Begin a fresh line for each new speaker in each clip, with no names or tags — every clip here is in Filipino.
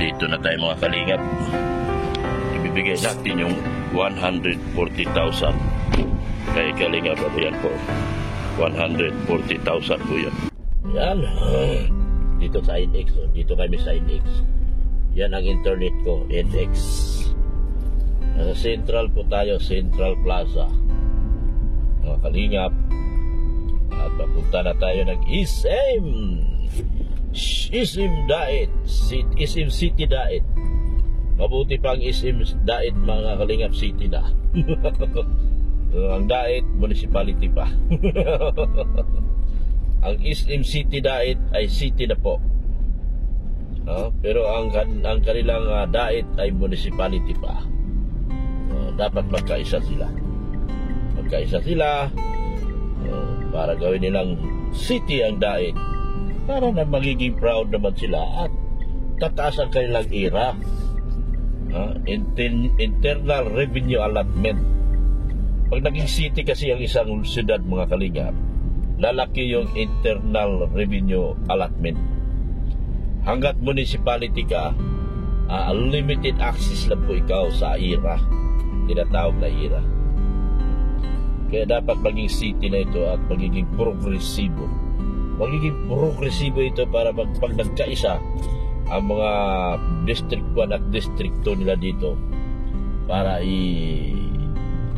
Dito na tayo mga kalingap. Ibibigay natin yung 140,000 kay kalingap. Ayan po, 140,000 po yan. Yan. Dito sa NX. Dito kami sa NX. Yan ang internet ko, NX. Nasa Central po tayo, Central Plaza. Mga kalingap. At papunta na tayo ng ISM. ISM Daet. ISM City Daet. Mabuti pang ISM Daet mga kalingap, city na. Ang Daet, municipality pa. Ang ISM City Daet ay city na po. Pero ang kanilang Daet ay municipality pa. Dapat magkaisa sila. Para gawin nilang city ang Daet. Para na magiging proud naman sila at tataas ang kanilang ira. Internal revenue allotment. Pag naging city kasi ang isang syudad mga kalingap, lalaki yung internal revenue allotment. Hanggat municipality ka, unlimited access lang po ikaw sa IRA. Tinatawag na IRA. Kaya dapat maging city na ito at magiging progresibo. Magiging progresibo ito para pag nagkaisa ang mga District 1 at District 2 nila dito para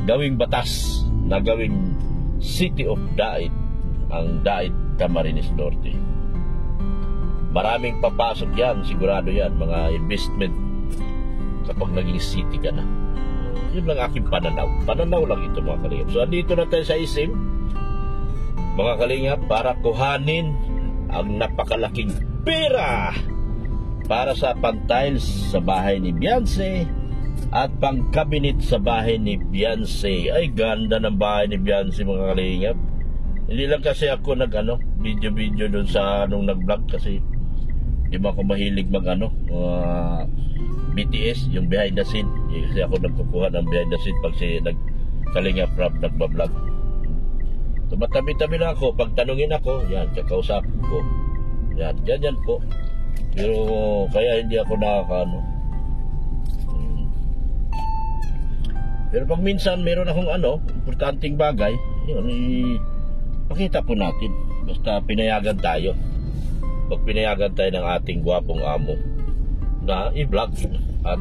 gawing batas na gawing City of Daet ang Daet Camarines Norte. Maraming papasok yan, sigurado yan, mga investment kapag naging city ka na. Yun lang aking pananaw. Pananaw lang ito mga kalingap. So andito na tayo sa ISM mga kalingap para kuhanin ang napakalaking pera para sa pantiles sa bahay ni Beyonce at pang-cabinet sa bahay ni Beyonce. Ay ganda ng bahay ni Beyonce mga kalingap. Hindi lang kasi ako video doon sa nag-vlog kasi di ba ako mahilig BTS, yung behind the scene. Kasi ako nagkukuha ng behind the scene pag si Kalingap Rap nagbablog. Tumatabi-tabi na ako. Pag tanungin ako, yan, kakausapin ko. Yan, ganyan po. Pero kaya hindi ako Pero pag minsan meron akong importanteng bagay, yun, pakita po natin. Basta pinayagan tayo. Pag pinayagan tayo ng ating gwapong amo na i-vlog at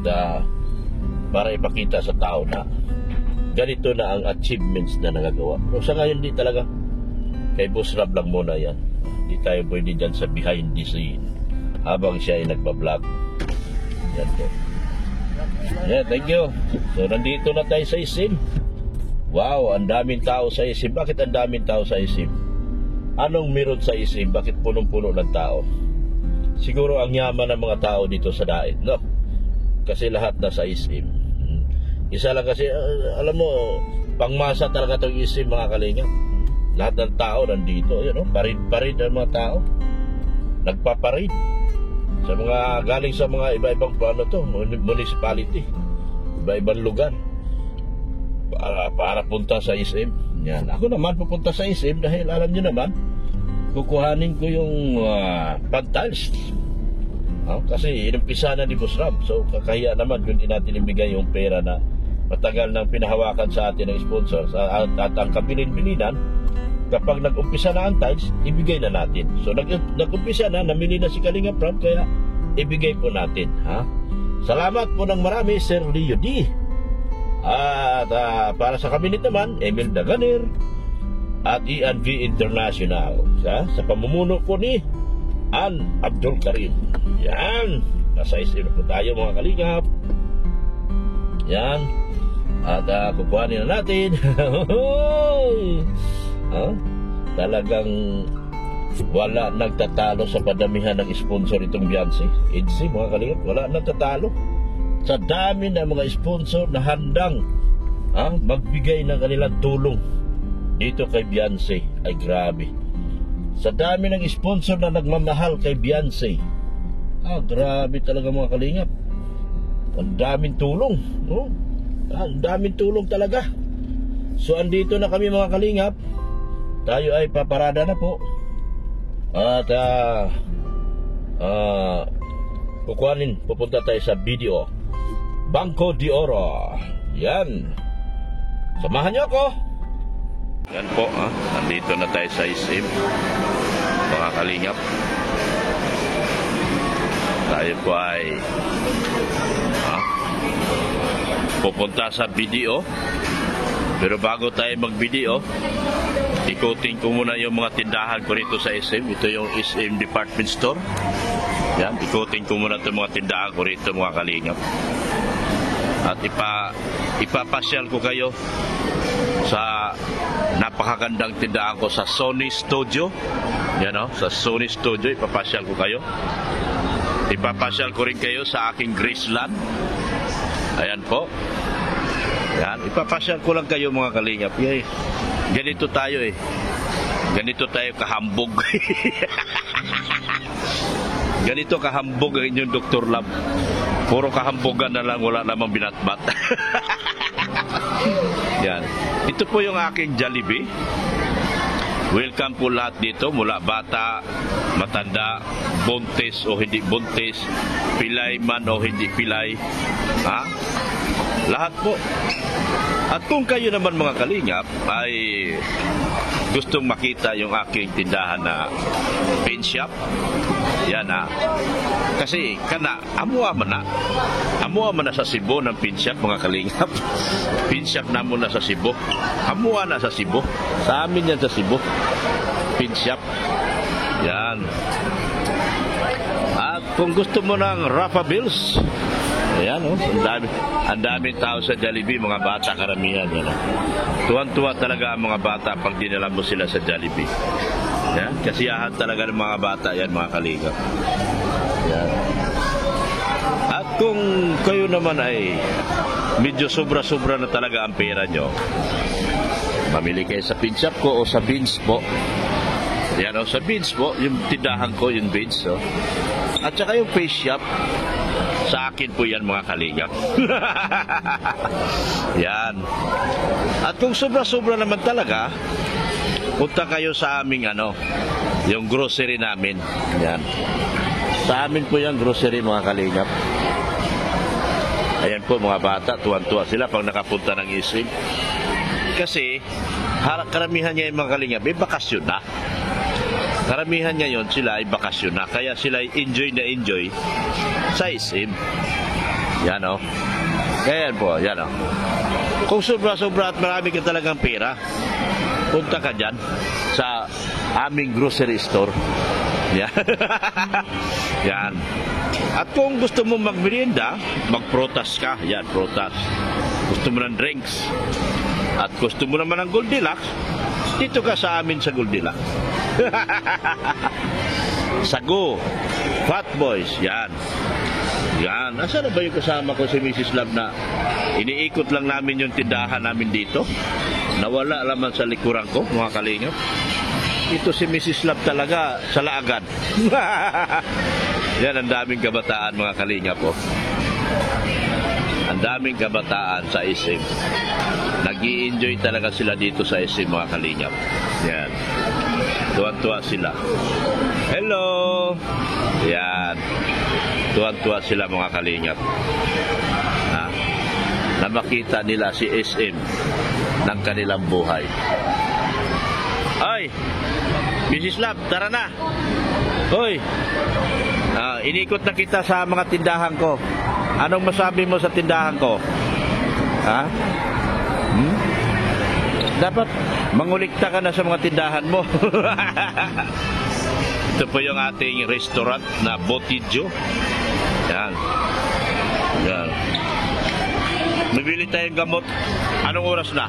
para ipakita sa tao na ganito na ang achievements na nagagawa. Pero sa ngayon di talaga. Kay Boss Rab lang muna yan. Di tayo pwede dyan sa behind the scene habang siya ay nagpa-vlog. Yan po. Yeah, thank you. So nandito na tayo sa ISM. Wow, ang daming tao sa ISM. Bakit ang daming tao sa ISM? Anong meron sa ISM? Bakit punong-puno ng tao? Siguro ang yaman ng mga tao dito sa Daet, no? Kasi lahat na sa ISM. Isa lang kasi, alam mo, pangmasa talaga itong ISM mga kalingap. Lahat ng tao nandito, yun, no? Parid ang mga tao. Nagpaparid. Sa mga, galing sa mga iba-ibang municipality. Iba-ibang lugar. Para punta sa ISM. Yan. Ako naman pupunta sa ISM dahil alam nyo naman, kukuhanin ko yung pantiles. Kasi inumpisa na ni Boss Ram. So kakahiya naman kung hindi natin ibigay yung pera na matagal nang pinahawakan sa atin ng sponsor at ang kabilin-bilinan. Kapag nag-umpisa na ang tiles, ibigay na natin. So nag-umpisa na, namili na si Kalingap Ram, kaya ibigay po natin. Salamat po ng marami Sir Leo D. At para sa cabinet naman, Emil Daganir at ENV International sa pamumuno po ni An Abdul Karim. Yan, nasa ISM po tayo mga kalingap. Yan. At kukuhanin na natin. Talagang wala nagtatalo sa padamihan ng sponsor itong Beyonce. EDC mga kalingap, wala nagtatalo sa dami ng mga sponsor na handang magbigay ng kanilang tulong dito kay Beyonce. Ay grabe, sa dami ng sponsor na nagmamahal kay Beyonce, grabe talaga mga kalingap. Ang daming tulong, no? Ang daming tulong talaga. So andito na kami mga kalingap. Tayo ay paparada na po. At pupunta tayo sa video. Banco de Oro. Yan. Samahan niyo ako. Yan po, nandito na tayo sa SM. Mga kalingap. Tayo po ay pupunta sa video. Pero bago tayo mag-video, ikutin ko muna yung mga tindahan ko rito sa SM. Ito yung SM Department Store. Yan, ikutin ko muna itong mga tindahan ko rito, mga kalingap. At ipapasyal ko kayo sa napakagandang tindahan ko sa Sony Studio. Yan sa Sony Studio, ipapasyal ko kayo. Ipapasyal ko rin kayo sa aking Graceland. Ayan po. Yan, ipapasyal ko lang kayo, mga kalingap. Yay. Ganito tayo Ganito tayo kahambog. Ganito kahambog ang inyong Dr. Lab. Puro kahambogan na lang, wala namang binatbat. Yan. Ito po yung aking Jollibee. Welcome po lahat dito, mula bata, matanda, buntis o hindi buntis, pilay man o hindi pilay. Lahat po. At kung kayo naman, mga kalingap, ay gustong makita yung aking tindahan na paint shop, yan kasi amuha man na sa Cebu ng paint shop, mga kalingap. Paint shop na muna sa Cebu, amuha na sa Cebu, sa amin yan sa Cebu, paint shop yan. At kung gusto mo ng Rafa Bills, ayan ang daming tao sa Jollibee, mga bata karamihan yan. Tuwan-tuwa talaga ang mga bata pag dinala mo sila sa Jollibee. Yan, kasiyahan talaga ng mga bata yan, mga kalingap. Yan. At kung kayo naman ay medyo sobra-sobra na talaga ang pera nyo, mamili kayo sa pin shop ko o sa Beans po. Yan sa Beans po, yung tindahan ko, yung Beans. At saka yung face shop, sa akin po yan, mga kalingap. Yan. At kung sobra-sobra naman talaga, punta kayo sa aming yung grocery namin. Yan. Sa amin po yung grocery, mga kalingap. Ayan po, mga bata, tuwan-tuwa sila pag nakapunta ng SM. Kasi karamihan niya yung mga kalingap, bakasyon na. Karamihan ngayon sila ay bakasyon na, kaya sila ay enjoy sa SM. Yan Kaya po, yan Kung sobra-sobra at marami ka talagang pera, punta ka dyan sa aming grocery store. Yan. Yan. At kung gusto mo magmerienda, magprotas ka. Yan, protas. Gusto mo ng drinks, at gusto mo naman ng Goldilocks, dito ka sa amin sa Goldilocks. Sago, Fat Boys, yan. Yan. Nasaan na ba yung kasama ko si Mrs. Love na iniikot lang namin yung tindahan namin dito? Nawala naman sa likuran ko, mga kalingap. Ito si Mrs. Love talaga sa laagad. Yan, ang daming kabataan, mga kalingap po. Ang daming kabataan sa SM. Nag-i-enjoy talaga sila dito sa SM, mga kalingap. Yan. Tuwan-tuwa sila. Hello! Yan. Tuwan-tuwa sila, mga kalingap. Na makita nila si SM ng kanilang buhay. Ay! Mrs. Love, tara na! Hoy! Inikot na kita sa mga tindahan ko. Anong masabi mo sa tindahan ko? Dapat mangulikta ka na sa mga tindahan mo. Ito po yung ating restaurant na Botijo. Yan. Yan. Mabili tayong gamot. Anong oras na?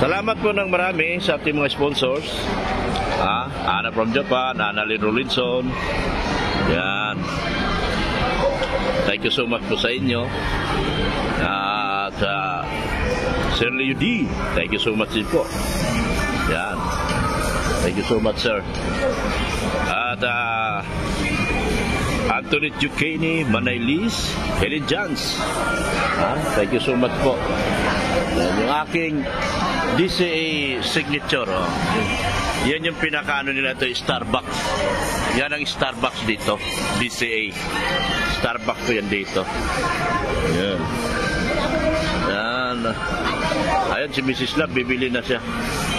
Salamat po ng marami sa ating mga sponsors. Ana from Japan, Annalyn Rolinson. Yan. Thank you so much po sa inyo. At Sir Leo D, thank you so much din po. Yan. Thank you so much, sir. At Anthony Duquesne, Manay Liz, Helen Jans. Thank you so much po. Yan, yung aking DCA signature. Yan yung pinakaano nila ito, Starbucks. Yan ang Starbucks dito, BCA. Starbucks po yan dito. Yan. Yan. Ayun, si Mrs. Love, bibili na siya.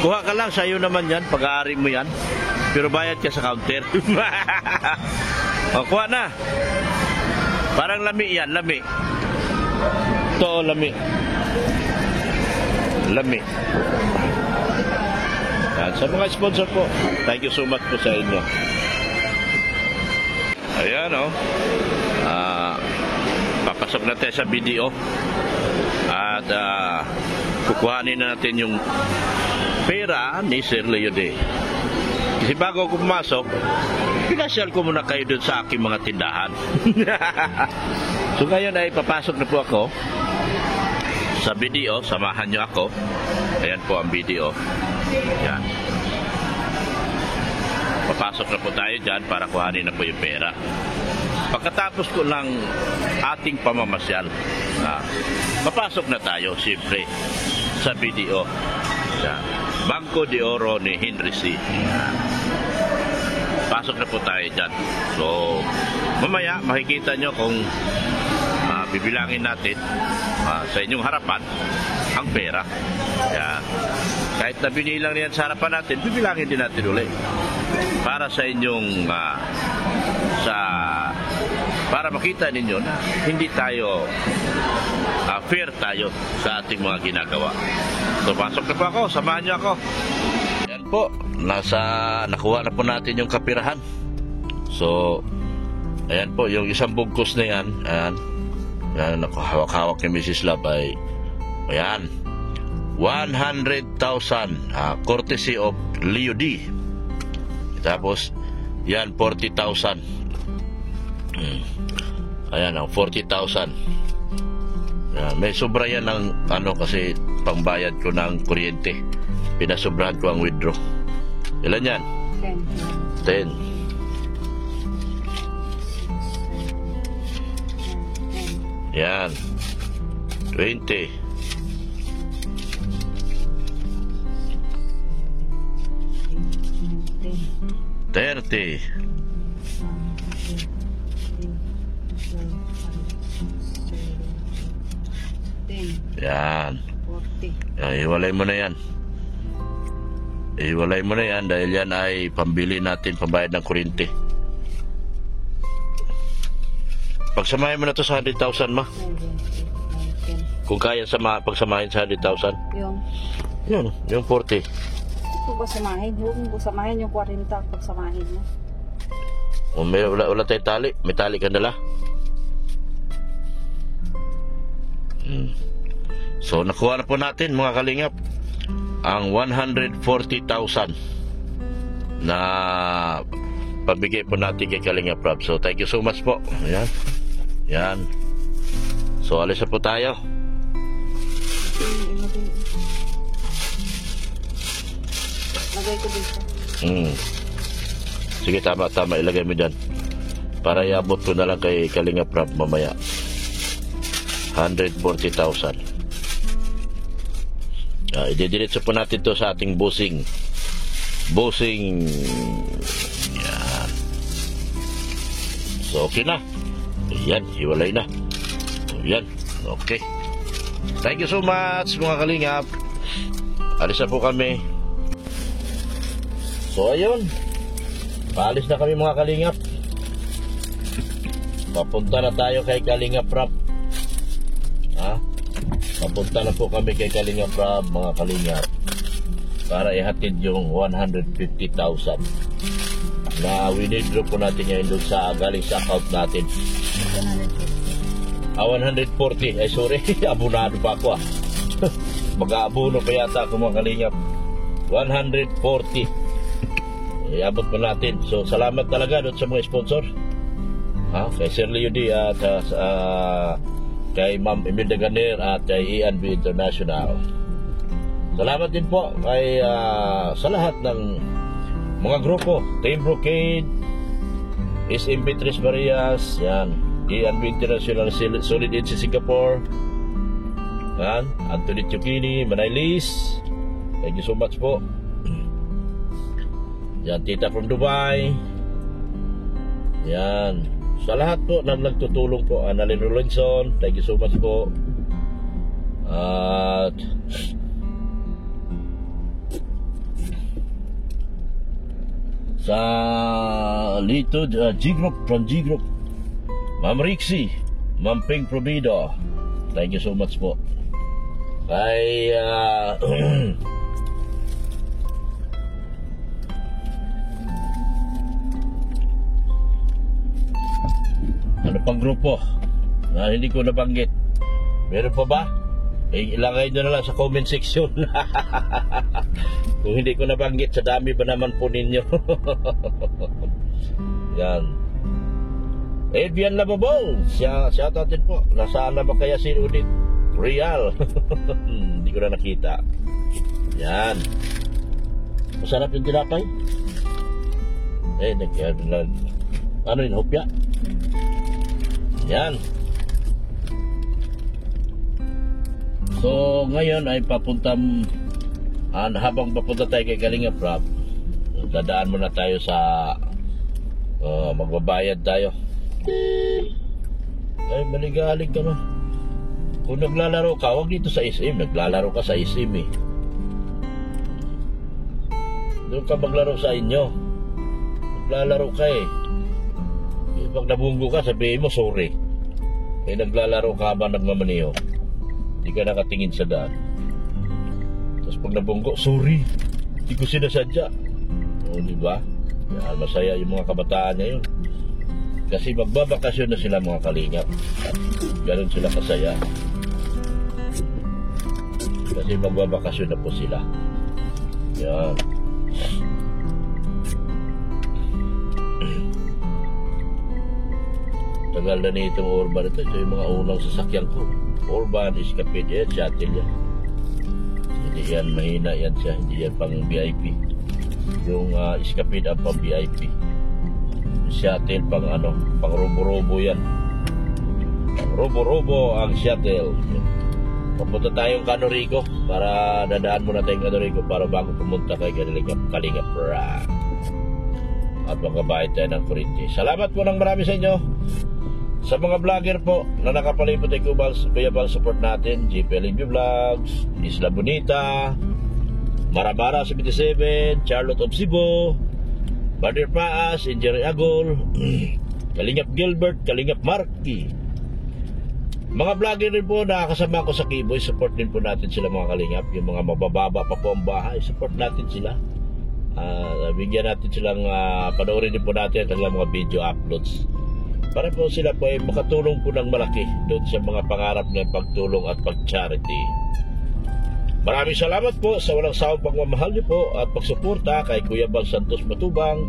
Kuha ka lang, sa'yo naman yan, pag-aari mo yan. Pero bayad ka sa counter. O, kuha na. Parang lami yan, lami. Ito, lami. Lami. Yan. Sa mga sponsor po, thank you so much po sa inyo. Ayan, o. Papasok natin sa video. At kukuhanin na natin yung pera ni Sir Leo Day. Kasi bago ako pumasok, pinasyal ko muna kayo doon sa aking mga tindahan. So ngayon ay papasok na po ako sa video. Samahan nyo ako. Ayan po ang video. Yan. Papasok na po tayo dyan para kuhanin na po yung pera. Pagkatapos ko ng ating pamamasyal, papasok na tayo siyempre sa video. Yan. Banco de Oro ni Henry C. Yan. Pasok na po tayo dyan. So, mamaya makikita nyo kung bibilangin natin sa inyong harapan ang pera. Yan. Kahit na binilang niyan sa harapan natin, bibilangin din natin ulit. Para sa inyong para makita ninyo na hindi tayo fair tayo sa ating mga ginagawa. So, pasok na po ako. Samahan nyo ako. Yan po. Nakuha na po natin yung kapirahan. So, ayan po. Yung isang bugkos na yan. Ayan. Nakahawak-hawak ni Mrs. Love ay ayan. 100,000 courtesy of Leo D. Tapos, yan, 40,000. Ayan, 40,000. May sobra yan ng kasi pangbayad ko ng kuryente. Pinasobrahan ko ang withdraw. Ilan yan? 10. Yan. 20. 30. Yan. Iwalay mo na yan. Iwalay mo na yan dahil yan ay pambili natin, pambayad ng kuryente. Pagsamahin mo na to sa 100,000 ma. Kung kaya pagsamahin sa 100,000. Yung 40.
Kung samahin, huwag samahin yung 40 pagsamahin mo.
Wala tayong tali. May tali ka nila. So, nakuha na po natin mga kalingap ang 140,000 na pabigay po natin kay Kalingap Rob. So, thank you so much po. Ayan. Yan. So, alis na po tayo.
Lagay ko dito.
Sige, tama. Ilagay mo dyan. Para iabot ko na lang kay Kalingap Rob mamaya. 140,000. Ididiretso po natin to sa ating bossing. Yan. So, okay na. Yan, hiwalay na. Yan, okay. Thank you so much mga kalingap. Alis na po kami. So, ayun. Paalis na kami mga kalingap. Papunta na tayo kay Kalingap Rob. Papunta na po kami kay Kalingap Rob, mga kalingap, para ihatid yung 150,000 na winidraw po natin ngayon doon sa galing sa account natin. 140. Ay sorry, abunado pa ako mag-aabuno pa yata ako mga kalingap. 140 iabot po natin. So salamat talaga doon sa mga sponsor, kay Sir Leo D at kay Ma'am Imelda Ganer at kay E&B International. Salamat din po kay sa lahat ng mga grupo, Team Brocade, SM Beatrice Marias, yan, E&B International, Solid Edge Singapore, yan, Anthony Chukini, Manaylis. Thank you so much po. Yan, tita from Dubai. Yan. Sa lahat po na nagtutulong po, Annalyn Rolinson, thank you so much po. At sa Lito G-Group, from G-Group, Ma'am Rixie, Ma'am Ping Provido, thank you so much po. Kay ano pang grupo na hindi ko nabanggit? Meron pa ba? Ilagay nyo na lang sa comment section. Kung hindi ko nabanggit, sa dami ba naman po ninyo? Yan. Adrian Lababo, shout out din po. Nasaan na ba kaya si Udit Real? Hindi ko na nakita. Yan. Masarap yung tinapay. Ano yun, hopya? Yan. So, ngayon ay habang papunta tayo kay Kalinga Prab, dadaan muna tayo sa magbabayad tayo. Ay, maligalig ka na. Kung naglalaro ka, wag dito sa SM. Naglalaro ka sa SM eh. Doon ka maglaro sa inyo. Naglalaro ka eh. Pag nabunggo ka, sabihin mo sorry. Eh, naglalaro ka ba nagmamaniho? Hindi ka nakatingin sa daan. Tapos pag nabunggo, sorry, hindi ko sinasadya. O, diba? Yan, masaya yung mga kabataan ngayon. Kasi magbabakasyon na sila mga kalingap. Ganon sila kasaya. Kasi magbabakasyon na po sila. Yan. Tagal na nitong Orban ito. Ito yung mga unang sasakyan ko. Orban, Escapade, shuttle yan. Hindi yan, mahina yan siya. Hindi yan pang VIP. Yung Escapade ang pang VIP. Shuttle pang pang robo-robo yan. Pang robo-robo ang shuttle. Papunta tayong Cano Rico para dadaan muna tayong Cano Rico para bago pumunta kay Kalinga Prab. At magkabayad tayo ng kurente. Salamat po ng marami sa inyo. Sa mga vlogger po na nakapalipot ay Kuya Bal, support natin. GPLB Vlogs, Isla Bonita, Marabara 77, Charlotte of Cebu, Badir Paas, Injury Agol, Kalingap Gilbert, Kalingap Marky. Mga vlogger rin po na kasama ko sa Kiboy, support din po natin sila mga kalingap. Yung mga mabababa pa po ang bahay, support natin sila. Bigyan natin silang panoorin din po natin ang kanilang mga video uploads. Para po sila po ay makatulong po ng malaki doon sa mga pangarap ng pagtulong at pag-charity. Maraming salamat po sa walang sawang pagmamahal niyo po at pagsuporta kay Kuya Bal Santos Matubang,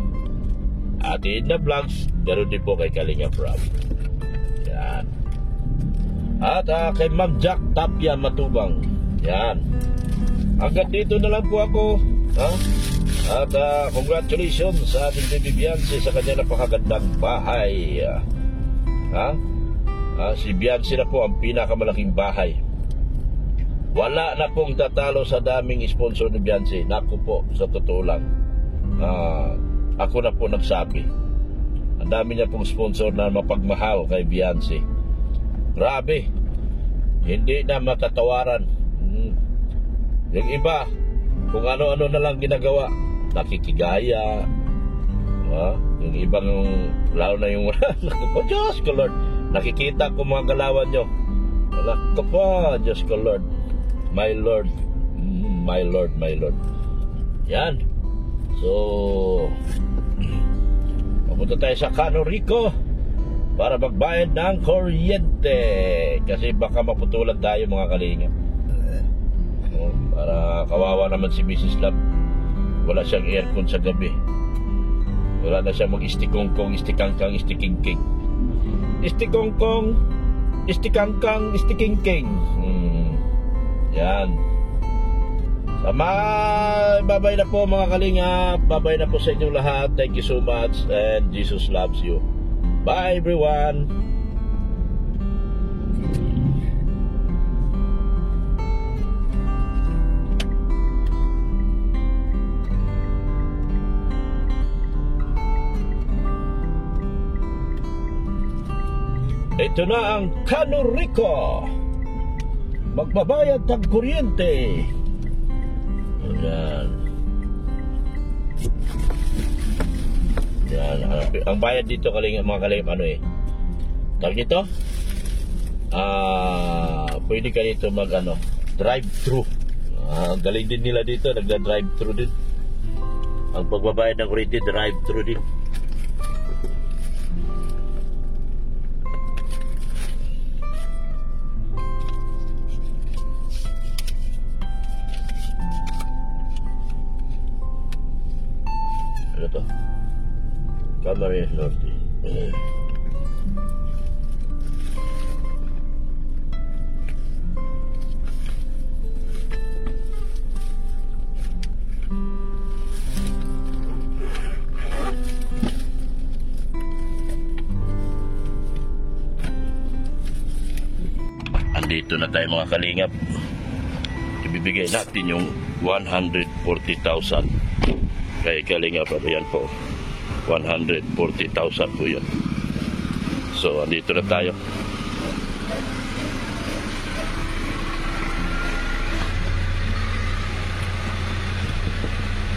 Ate Edna Vlogs, ganoon din po kay Kalinga Prab. Yan. At kay Ma'am Jack Tapia Matubang. Yan. Hanggang dito na lang po ako. At congratulations sa ating baby Beyonce sa kanya napakagandang bahay. Si Beyonce na po ang pinakamalaking bahay. Wala na pong tatalo sa daming sponsor ni Beyonce. Naku po, sa totoo lang, ako na po nagsabi. Ang dami niya pong sponsor na mapagmahal kay Beyonce. Grabe, hindi na matatawaran. Yung iba, kung ano-ano na lang ginagawa, nakikigaya. Yung ibang, lalo na yung naku, Diyos ko Lord, nakikita ko mga galawan nyo. Naku po, Diyos ko Lord, my Lord, my Lord, my Lord. Yan. So, papunta tayo sa Cano Rico para magbayad ng kuryente kasi baka maputulan tayo mga kalingap. Para kawawa naman si Mrs. Love, wala siyang aircon sa gabi, wala na siyang mag-istikongkong, istikangkang, istikingking, istikongkong, istikangkang, istikingking. Yan. Babay na po mga kalingap, babay na po sa inyong lahat. Thank you so much and Jesus loves you. Bye everyone. Ito na ang Canorico. Magbabayad ng kuryente. Ayan. Yan. Ang bayad dito mga kalingap ano eh. Tawag dito? Pwede ka dito mag drive-thru. Ang galing din nila dito, nagda-drive-thru din. Ang pagbabayad ng kuryente, drive-thru din. Ano to? Camarines Norte. Andito na tayo mga kalingap. Ibibigay natin yung 140,000 kay kalingap. Yan po, 140,000 po yun. So andito na tayo.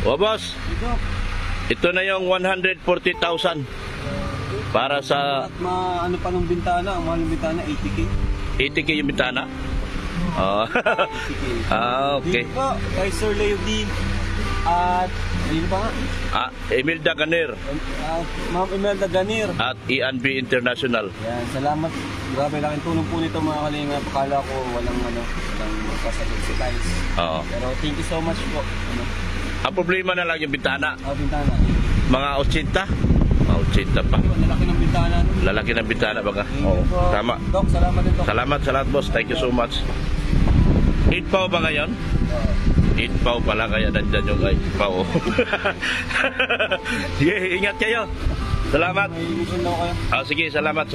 O boss, ito na yung 140,000 para sa
At ano pa ng bintana, ang mahal ng bintana, 80K.
80K yung bintana.
80K.
Okay.
Dito po, kay Sir Leo D. At, ayun pa nga?
Imelda Ganir
Ma'am Imelda Ganir.
at E&B International.
Yan, salamat. Grabe laking tulong po nito mga kalinga. Pakala ko walang magkasagot si Tiles.
Oo.
Pero thank you so much po.
Ang problema na lang yung bintana.
Bintana.
Mga 80? Mga 80 pa.
Lalaki ng bintana.
Lalaki ng bintana baka.
Thank
Oo.
you po.
Tama.
Dok, salamat din, Dok.
Salamat boss. Thank you so much. 8 pa ba ngayon? 8 pa pala kaya nandyan yung 8 pa. Sige, ingat kayo. Salamat.
May mission daw kayo.
Sige, salamat.